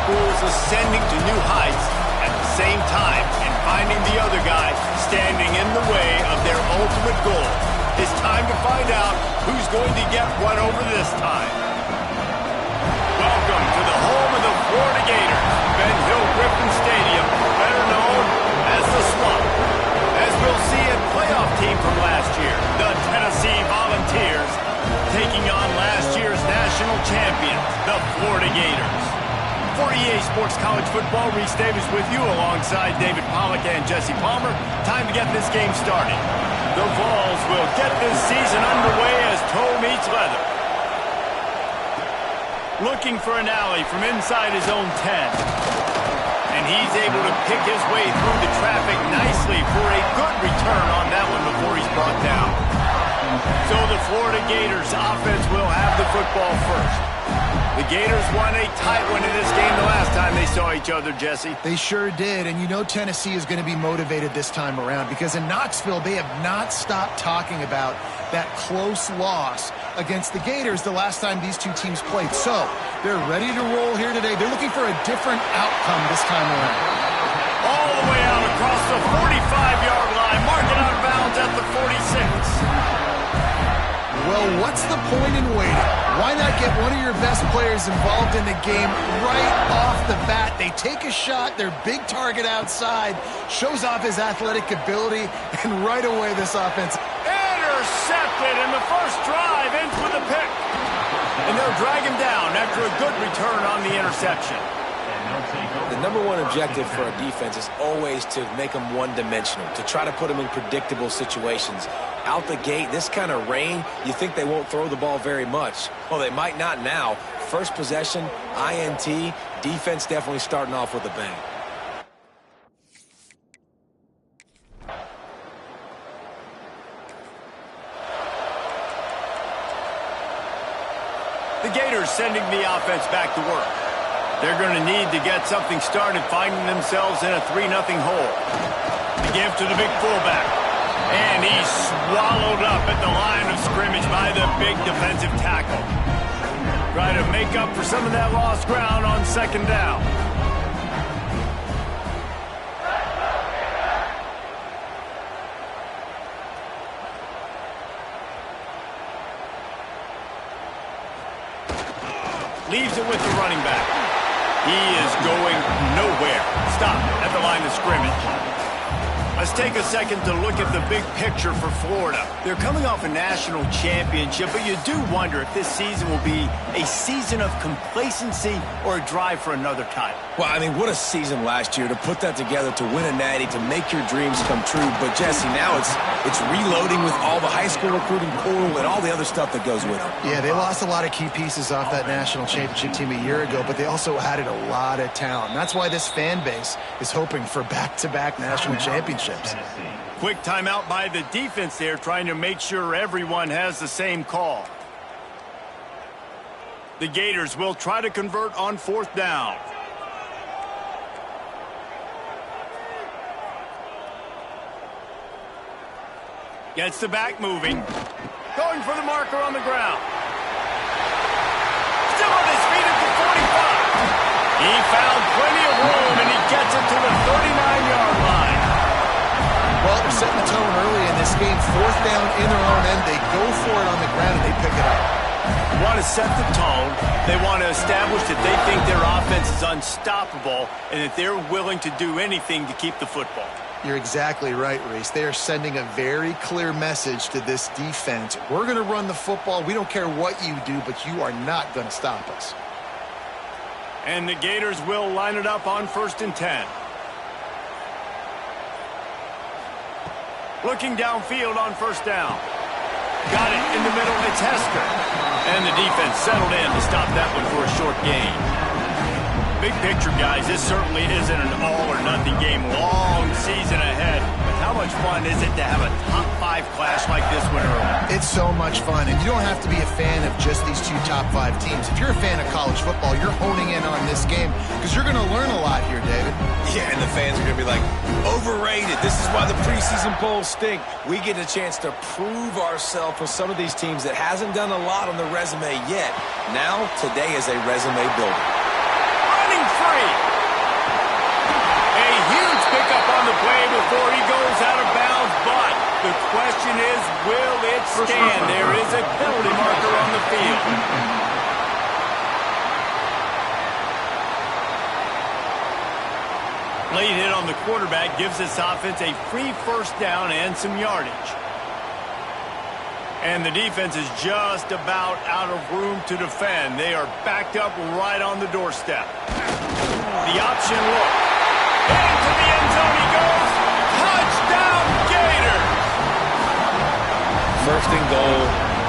schools ascending to new heights at the same time and finding the other guy standing in the way of their ultimate goal. It's time to find out who's going to get one over this time. Welcome to the home of the Florida Gators, Ben Hill Griffin Stadium, better known as the Swamp. As we'll see a playoff team from last year, the Tennessee Volunteers, taking on last year's national champions, the Florida Gators. For EA Sports College Football, Reese Davis with you alongside David Pollack and Jesse Palmer. Time to get this game started. The Vols will get this season underway as toe meets leather. Looking for an alley from inside his own 10. And he's able to pick his way through the traffic nicely for a good return on that one before he's brought down. So the Florida Gators offense will have the football first. The Gators won a tight one in this game the last time they saw each other, Jesse. They sure did, and you know Tennessee is going to be motivated this time around because in Knoxville, they have not stopped talking about that close loss against the Gators the last time these two teams played. So they're ready to roll here today. They're looking for a different outcome this time around. All the way out across the 45-yard line, marking out of bounds at the 46. Well, what's the point in waiting? Why not get one of your best players involved in the game right off the bat? They take a shot, their big target outside, shows off his athletic ability, and right away this offense. Intercepted in the first drive, ends with a pick. And they'll drag him down after a good return on the interception. The number one objective for a defense is always to make them one-dimensional, to try to put them in predictable situations. Out the gate, this kind of rain, you think they won't throw the ball very much. Well, they might not now. First possession, INT, defense definitely starting off with a bang. The Gators sending the offense back to work. They're going to need to get something started, finding themselves in a 3-0 hole. The give to the big fullback. And he's swallowed up at the line of scrimmage by the big defensive tackle. Try to make up for some of that lost ground on second down. Leaves it with the running back. He is going nowhere. Stop at the line of scrimmage. Let's take a second to look at the big picture for Florida. They're coming off a national championship, but you do wonder if this season will be a season of complacency or a drive for another title. Well, I mean, what a season last year to put that together, to win a natty, to make your dreams come true. But, Jesse, now it's reloading with all the high school recruiting portal and all the other stuff that goes with it. Yeah, they lost a lot of key pieces off that national championship team a year ago, but they also added a lot of talent. And that's why this fan base is hoping for back-to-back national championships. Quick timeout by the defense there, trying to make sure everyone has the same call. The Gators will try to convert on fourth down. Gets the back moving. Going for the marker on the ground. Still on his feet at the 45. He found plenty of room, and he gets it to the 39-yard line. Well, they're setting the tone early in this game. Fourth down in their own end. They go for it on the ground, and they pick it up. They want to set the tone. They want to establish that they think their offense is unstoppable and that they're willing to do anything to keep the football. You're exactly right, Reese. They are sending a very clear message to this defense. We're going to run the football. We don't care what you do, but you are not going to stop us. And the Gators will line it up on 1st and 10. Looking downfield on first down. Got it in the middle. It's Hester. And the defense settled in to stop that one for a short gain. Big picture, guys, this certainly isn't an all-or-nothing game. Long season ahead. But how much fun is it to have a top-5 clash like this one early? It's so much fun, and you don't have to be a fan of just these two top-5 teams. If you're a fan of college football, you're honing in on this game because you're going to learn a lot here, David. Yeah, and the fans are going to be like, overrated. This is why the preseason polls stink. We get a chance to prove ourselves with some of these teams that hasn't done a lot on the resume yet. Now, today is a resume builder. Running free. straight. A huge pickup on the play before he goes out of bounds, but the question is, will it stand? There is a penalty marker on the field. Late hit on the quarterback gives this offense a free first down and some yardage. And the defense is just about out of room to defend. They are backed up right on the doorstep. The option look. Into the end zone he goes. Touchdown, Gators! First and goal.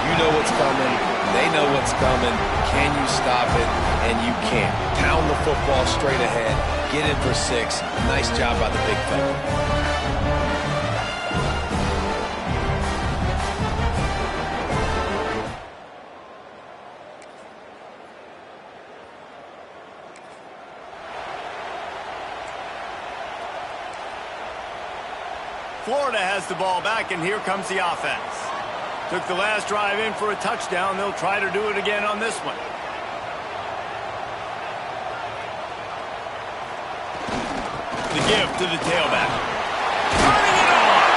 You know what's coming. They know what's coming. Can you stop it? And you can't. Pound the football straight ahead. Get in for 6. Nice job by the big fella. Florida has the ball back, and here comes the offense. Took the last drive in for a touchdown. They'll try to do it again on this one. The give to the tailback. Turning it on!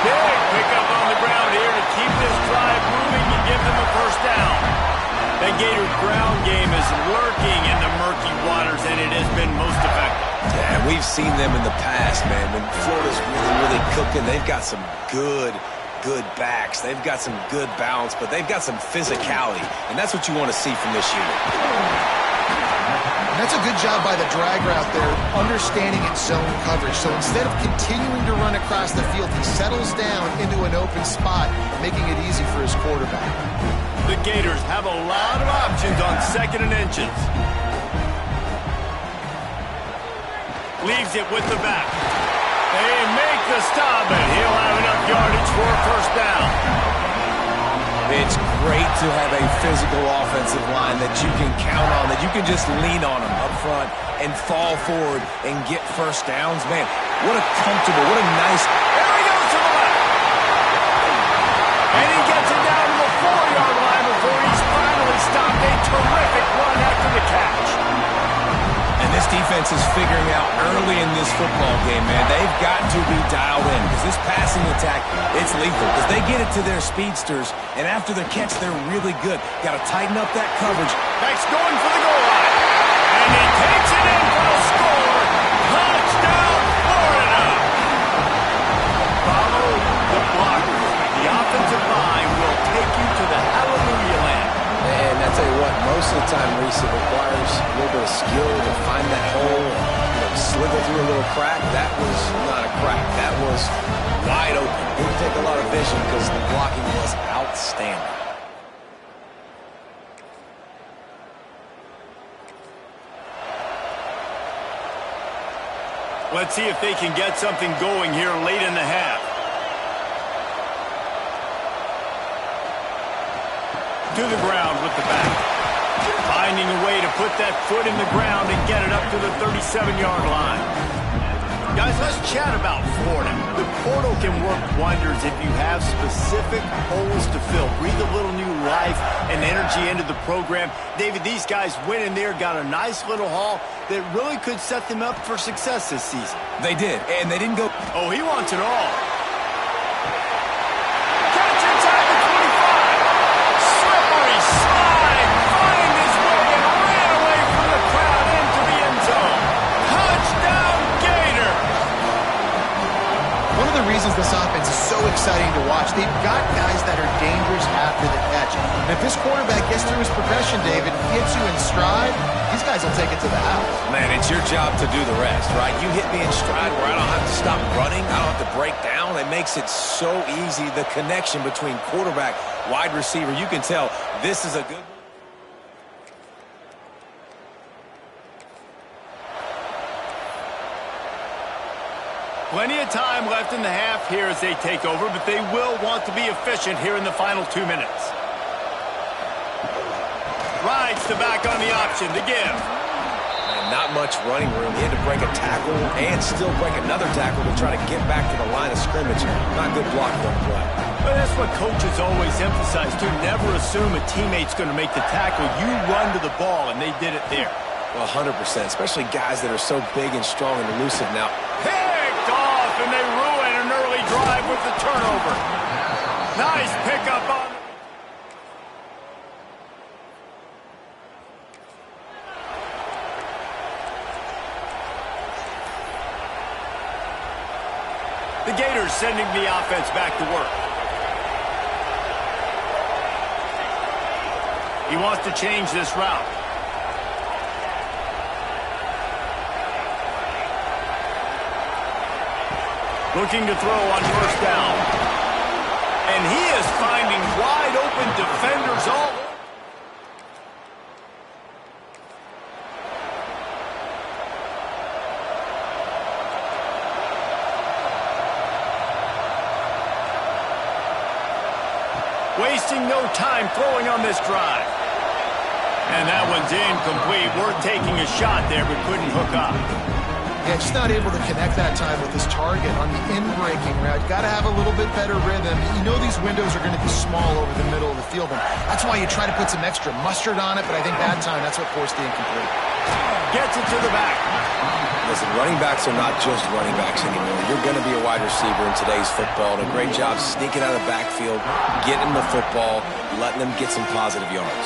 Big pickup on the ground here to keep this drive moving and give them a first down. That Gators ground game is lurking in the murky waters, and it has been most effective. Yeah, we've seen them in the past, man. When Florida's really cooking, they've got some good backs. They've got some good balance, but they've got some physicality, and that's what you want to see from this unit. And that's a good job by the drag route there, understanding its zone coverage. So instead of continuing to run across the field, he settles down into an open spot, making it easy for his quarterback. The Gators have a lot of options on 2nd and inches. Leaves it with the back. They make the stop, and he'll have enough yardage for a first down. It's great to have a physical offensive line that you can count on, that you can just lean on them up front and fall forward and get first downs. Man, what a comfortable, what a nice... There he goes to the left. And he gets it down to the 4-yard line before he's finally stopped. A terrific run after the catch. And this defense is figuring out early in this football game, man. They've got to be dialed in because this passing attack, it's lethal because they get it to their speedsters, and after the catch, they're really good. Got to tighten up that coverage. Back's going for the goal line. And he takes it in for a score. Touchdown, Florida. Follow the blocker. The offensive line will take you to the hallelujah land. And I tell you what, most of the time, Reese, it requires a little bit of skill to find that hole and slither through a little crack. That was not a crack. That was wide open. It would take a lot of vision because the blocking was outstanding. Let's see if they can get something going here late in the half. To the ground with the back. Finding a way to put that foot in the ground and get it up to the 37-yard line. Guys, let's chat about Florida. The portal can work wonders if you have specific holes to fill. Breathe a little new life and energy into the program. David, these guys went in there, got a nice little haul that really could set them up for success this season. They did, and they didn't go... Oh, he wants it all. Catch inside the 25. Slippery slide. Find his way and ran away from the crowd into the end zone. Touchdown, Gator. One of the reasons this offense is so exciting to watch, they've got guys that are dangerous after the catch. And if this quarterback gets through his progression, David, gets you in stride, these guys will take it to the house. Man, it's your job to do the rest, right? You hit me in stride where I don't have to stop running. I don't have to break down. It makes it so easy, the connection between quarterback, wide receiver. You can tell this is a good one. Plenty of time left in the half here as they take over, but they will want to be efficient here in the final 2 minutes. Rides the back on the option to give. And not much running room. He had to break a tackle and still break another tackle to try to get back to the line of scrimmage. Not good block on play. But that's what coaches always emphasize, too. Never assume a teammate's going to make the tackle. You run to the ball, and they did it there. Well, 100%, especially guys that are so big and strong and elusive now. Picked off, and they ruin an early drive with the turnover. Nice pickup on. The Gators sending the offense back to work. He wants to change this route. Looking to throw on first down. And he is finding wide open defenders all over. Wasting no time throwing on this drive. And that one's incomplete. Worth taking a shot there, but couldn't hook up. Yeah, just not able to connect that time with his target on the in-breaking route. Got to have a little bit better rhythm. You know these windows are going to be small over the middle of the field, and that's why you try to put some extra mustard on it, but I think that time, that's what forced the incomplete. Gets it to the back. Listen, running backs are not just running backs anymore. You're going to be a wide receiver in today's football, and a great job sneaking out of the backfield, getting the football, letting them get some positive yards.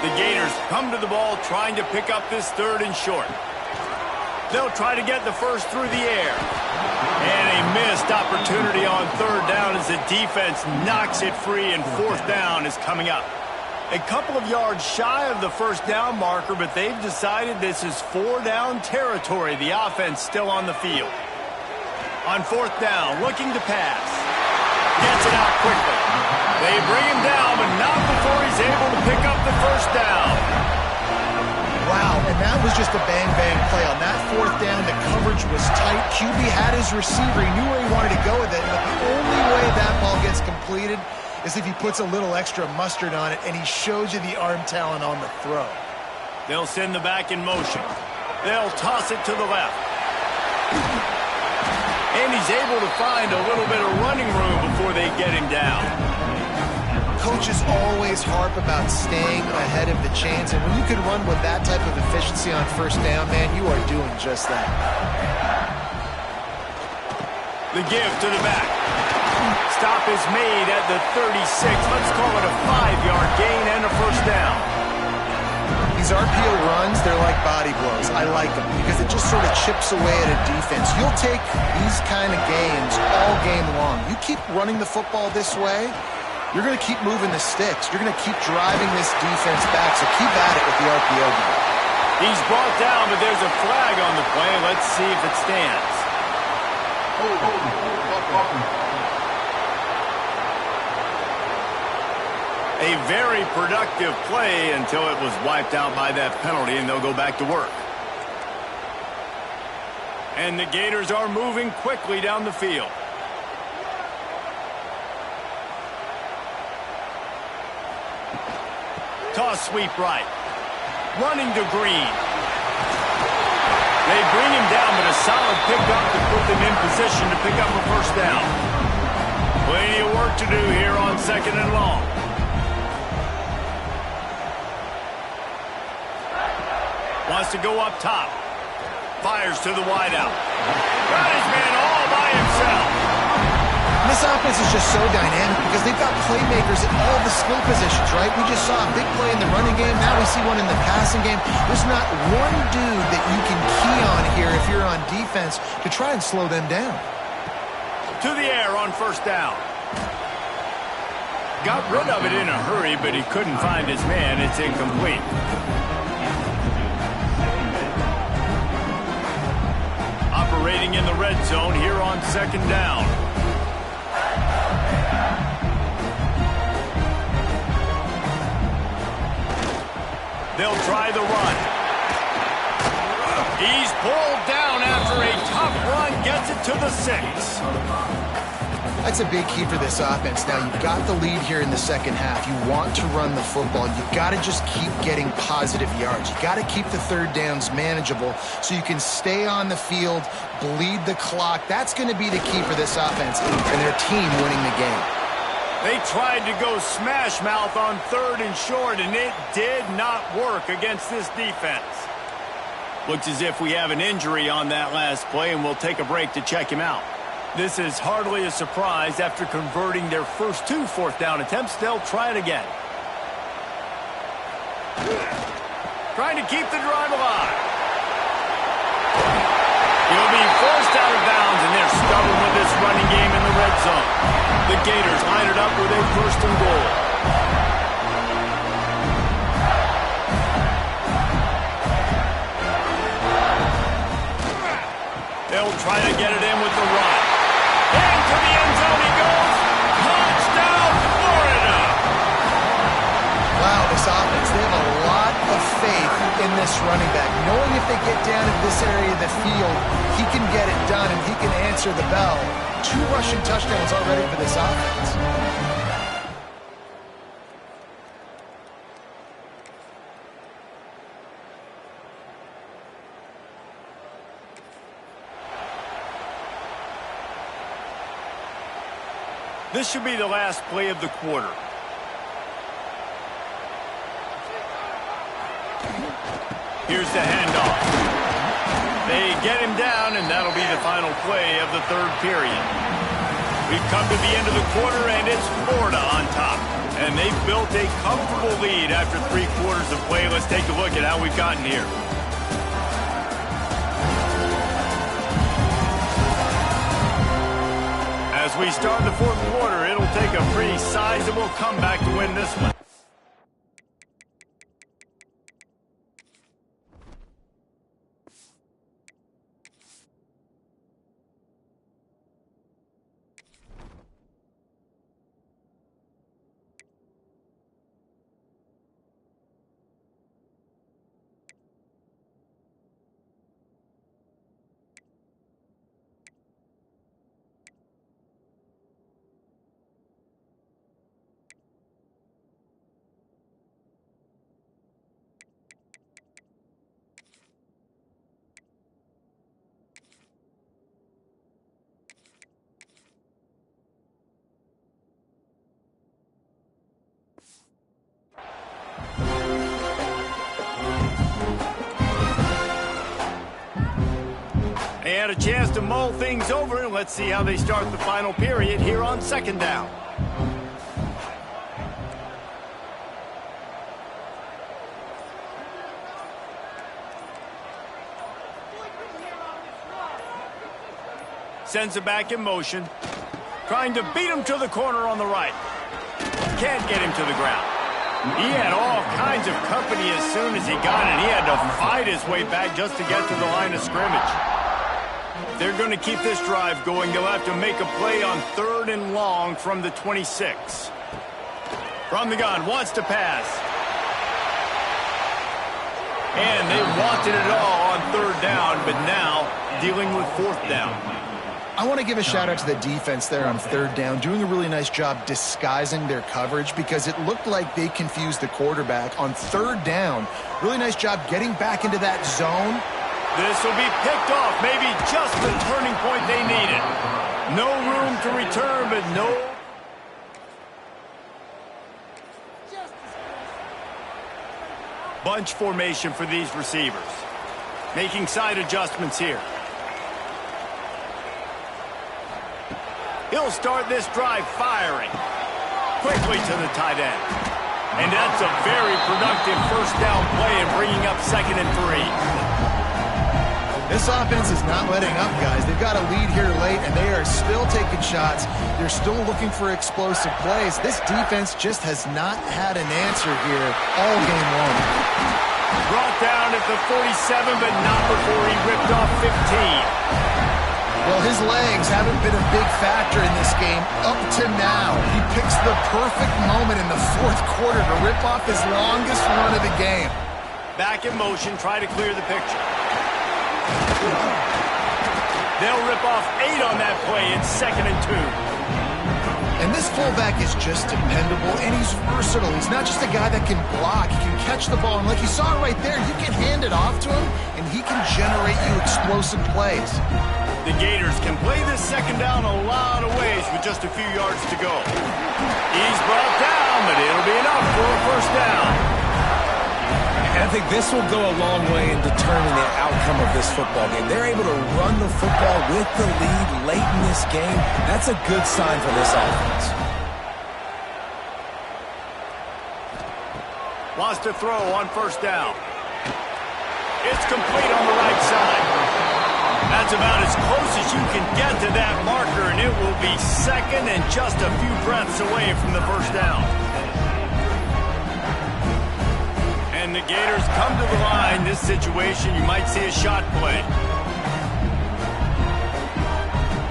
The Gators come to the ball trying to pick up this third and short. They'll try to get the first through the air. And a missed opportunity on third down as the defense knocks it free, and fourth down is coming up. A couple of yards shy of the first down marker, but they've decided this is four-down territory. The offense still on the field. On fourth down, looking to pass. Gets it out quickly. They bring him down, but not before he's able to pick up the first down. Wow, and that was just a bang-bang play. On that fourth down, the coverage was tight. QB had his receiver. He knew where he wanted to go with it, but the only way that ball gets completed is if he puts a little extra mustard on it, and he shows you the arm talent on the throw. They'll send the back in motion. They'll toss it to the left. And he's able to find a little bit of running room before they get him down. Coaches always harp about staying ahead of the chains, and when you can run with that type of efficiency on first down, man, you are doing just that. The give to the back. Stop is made at the 36. Let's call it a 5-yard gain and a first down. These RPO runs, they're like body blows. I like them because it just sort of chips away at a defense. You'll take these kind of games all game long. You keep running the football this way, you're going to keep moving the sticks. You're going to keep driving this defense back, so keep at it with the RPO game. He's brought down, but there's a flag on the play. Let's see if it stands. A very productive play until it was wiped out by that penalty, and they'll go back to work. And the Gators are moving quickly down the field. Toss sweep right. Running to Green. They bring him down, but a solid pickup to put them in position to pick up a first down. Plenty of work to do here on second and long. Wants to go up top. Fires to the wideout. Got his man all by himself. This offense is just so dynamic because they've got playmakers at all the skill positions, right? We just saw a big play in the running game. Now we see one in the passing game. There's not one dude that you can key on here if you're on defense to try and slow them down. To the air on first down. Got rid of it in a hurry, but he couldn't find his man. It's incomplete. Operating in the red zone here on second down. They'll try the run. He's pulled down after a tough run, gets it to the 6. That's a big key for this offense. Now, you've got the lead here in the second half. You want to run the football. You've got to just keep getting positive yards. You've got to keep the third downs manageable so you can stay on the field, bleed the clock. That's going to be the key for this offense and their team winning the game. They tried to go smash mouth on third and short, and it did not work against this defense. Looks as if we have an injury on that last play, and we'll take a break to check him out. This is hardly a surprise. After converting their first 2 fourth-down attempts, they'll try it again. Trying to keep the drive alive. He'll be forced out of bounds, and they're stubborn with this running game in the red zone. The Gators line it up with a 1st and goal. They'll try to get it in with the run. Into the end zone he goes. Touchdown, Florida! Wow, this offense, they have a lot of faith in this running back. Knowing if they get down in this area of the field, he can get it done and he can answer the bell. 2 rushing touchdowns already for this offense. This should be the last play of the quarter. Here's the handoff. They get him down, and that'll be the final play of the 3rd period. We've come to the end of the quarter, and it's Florida on top. And they've built a comfortable lead after 3 quarters of play. Let's take a look at how we've gotten here. As we start the 4th quarter, it'll take a pretty sizable comeback to win this one. They had a chance to mull things over, and let's see how they start the final period here on 2nd down. Sends it back in motion. Trying to beat him to the corner on the right. Can't get him to the ground. He had all kinds of company as soon as he got it. He had to fight his way back just to get to the line of scrimmage. They're going to keep this drive going. They'll have to make a play on 3rd and long from the 26. From the gun, wants to pass. And they wanted it all on 3rd down, but now dealing with 4th down. I want to give a shout out to the defense there on 3rd down, doing a really nice job disguising their coverage because it looked like they confused the quarterback on 3rd down. Really nice job getting back into that zone. This will be picked off, maybe just the turning point they needed. No room to return, but no... Bunch formation for these receivers. Making side adjustments here. He'll start this drive firing. Quickly to the tight end. And that's a very productive 1st down play and bringing up 2nd and 3. This offense is not letting up, guys. They've got a lead here late, and they are still taking shots. They're still looking for explosive plays. This defense just has not had an answer here all game long. Brought down at the 47, but not before he ripped off 15. Well, his legs haven't been a big factor in this game up to now. He picks the perfect moment in the 4th quarter to rip off his longest run of the game. Back in motion, try to clear the picture. They'll rip off 8 on that play. It's 2nd and 2. And this fullback is just dependable, and he's versatile. He's not just a guy that can block. He can catch the ball, and like you saw right there, you can hand it off to him, and he can generate you explosive plays. The Gators can play this 2nd down a lot of ways with just a few yards to go. He's brought down, but it'll be enough for a 1st down. And I think this will go a long way in determining the outcome of this football game. They're able to run the football with the lead late in this game. That's a good sign for this offense. Wants to throw on first down. It's complete on the right side. That's about as close as you can get to that marker, and it will be second and just a few breaths away from the first down. And the Gators come to the line. This situation, you might see a shot play.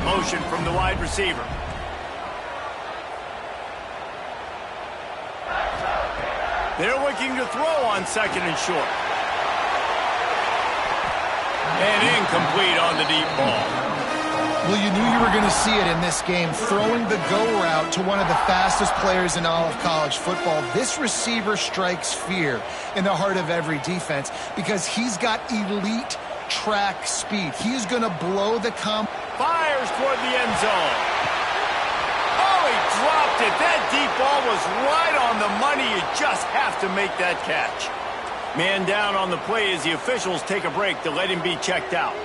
Motion from the wide receiver. They're looking to throw on second and short. And incomplete on the deep ball. Well, you knew you were going to see it in this game. Throwing the go route to one of the fastest players in all of college football. This receiver strikes fear in the heart of every defense because he's got elite track speed. He's going to blow the Fires toward the end zone. Oh, he dropped it. That deep ball was right on the money. You just have to make that catch. Man down on the play as the officials take a break to let him be checked out.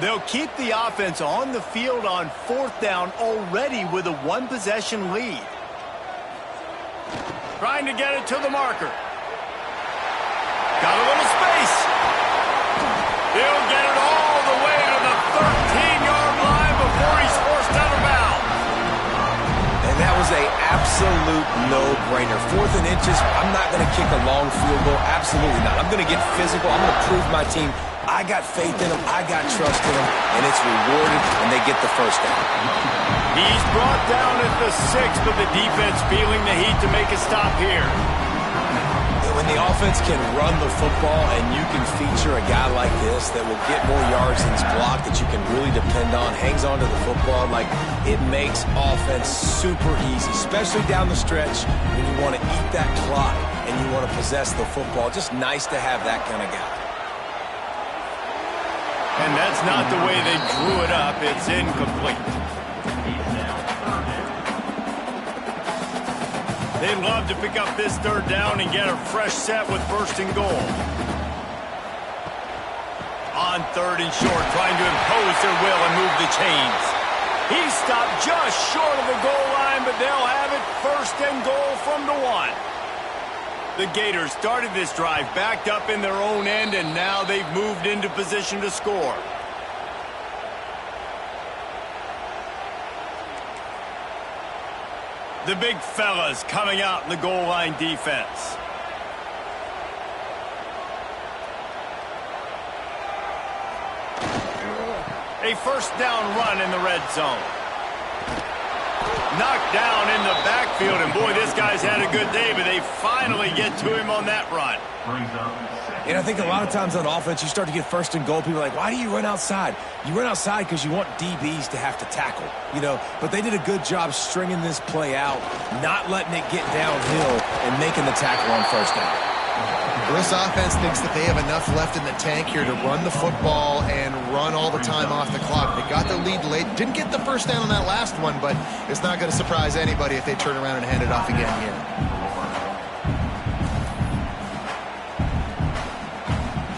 They'll keep the offense on the field on fourth down already with a one-possession lead. Trying to get it to the marker. Got a little space. He'll get it all the way to the 13-yard line before he's forced out of bounds. And that was an absolute no-brainer. 4th and inches, I'm not going to kick a long field goal. Absolutely not. I'm going to get physical. I'm going to prove my team I got faith in them. I got trust in them. And it's rewarded, and they get the first down. He's brought down at the 6, but the defense feeling the heat to make a stop here. When the offense can run the football and you can feature a guy like this that will get more yards than his block that you can really depend on, hangs onto the football, like it makes offense super easy, especially down the stretch when you want to eat that clock and you want to possess the football. Just nice to have that kind of guy. And that's not the way they drew it up. It's incomplete. They'd love to pick up this third down and get a fresh set with first and goal. On third and short, trying to impose their will and move the chains. He stopped just short of the goal line, but they'll have it first and goal from the 1. The Gators started this drive backed up in their own end, and now they've moved into position to score. The big fellas coming out in the goal line defense. A first down run in the red zone. Knocked down in the backfield, and boy, this guy's had a good day, but they finally get to him on that run. And I think a lot of times on offense, you start to get first and goal. People are like, why do you run outside? You run outside because you want DBs to have to tackle, you know. But they did a good job stringing this play out, not letting it get downhill and making the tackle on first down. This offense thinks that they have enough left in the tank here to run the football and run all the time off the clock. They got the lead late. Didn't get the first down on that last one, but it's not going to surprise anybody if they turn around and hand it off again here.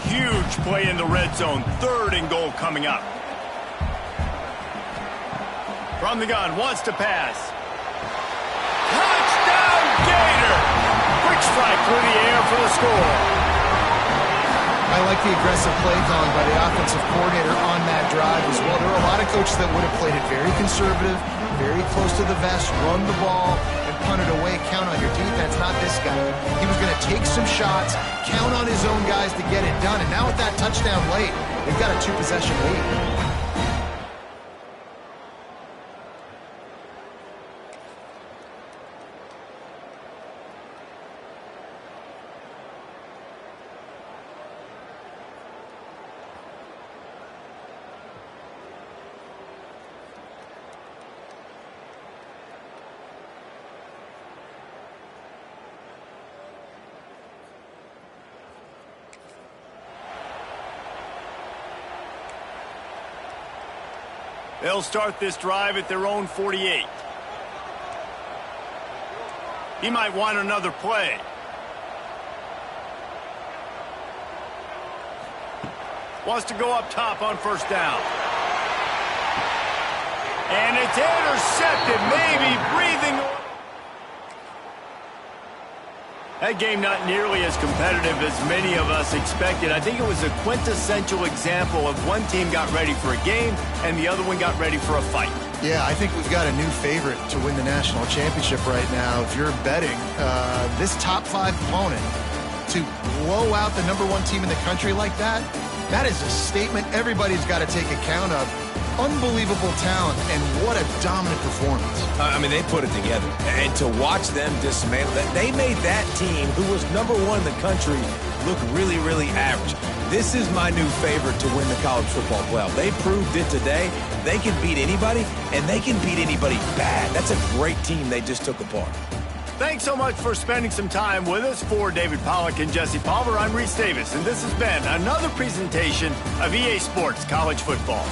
Huge play in the red zone. Third and goal coming up. From the gun, wants to pass. Touchdown, Gator! Quick strike through the air for the score. I like the aggressive play calling by the offensive coordinator on that drive as well. There are a lot of coaches that would have played it very conservative, very close to the vest, run the ball, and punt it away. Count on your defense, not this guy. He was going to take some shots, count on his own guys to get it done. And now with that touchdown late, they've got a 2-possession lead. They'll start this drive at their own 48. He might want another play. Wants to go up top on first down. And it's intercepted, maybe breathing. That game not nearly as competitive as many of us expected. I think it was a quintessential example of one team got ready for a game and the other one got ready for a fight. Yeah, I think we've got a new favorite to win the national championship right now. If you're betting this top 5 opponent to blow out the #1 team in the country like that, that is a statement everybody's got to take account of. Unbelievable talent, and what a dominant performance. I mean, they put it together. And to watch them dismantle that, they made that team, who was #1 in the country, look really, really average. This is my new favorite to win the college football playoff. They proved it today. They can beat anybody, and they can beat anybody bad. That's a great team they just took apart. Thanks so much for spending some time with us. For David Pollack and Jesse Palmer, I'm Reese Davis, and this has been another presentation of EA Sports College Football.